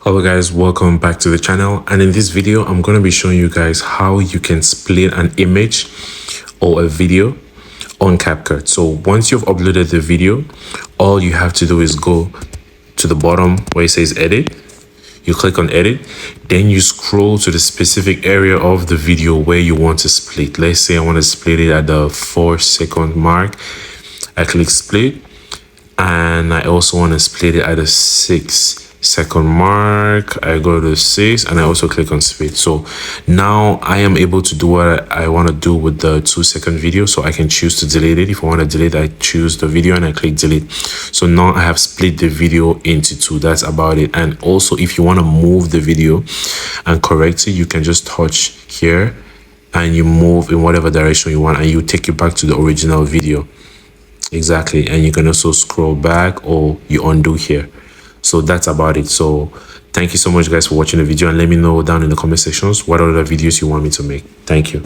Hello guys, welcome back to the channel, and in this video I'm going to be showing you guys how you can split an image or a video on Capcut. So once you've uploaded the video, all you have to do is go to the bottom where it says edit. You click on edit, then you scroll to the specific area of the video where you want to split. Let's say I want to split it at the 4-second mark. I click split, and I also want to split it at the 6-second mark. I go to 6 and I also click on split. So now I am able to do what I want to do with the 2-second video. So I can choose to delete it. If I want to delete, I choose the video and I click delete. So now I have split the video into 2. That's about it. And also, if you want to move the video and correct it, you can just touch here and you move in whatever direction you want, and you take you back to the original video. Exactly. And you can also scroll back or you undo here. So that's about it. So thank you so much guys for watching the video, and let me know down in the comment sections what other videos you want me to make. Thank you.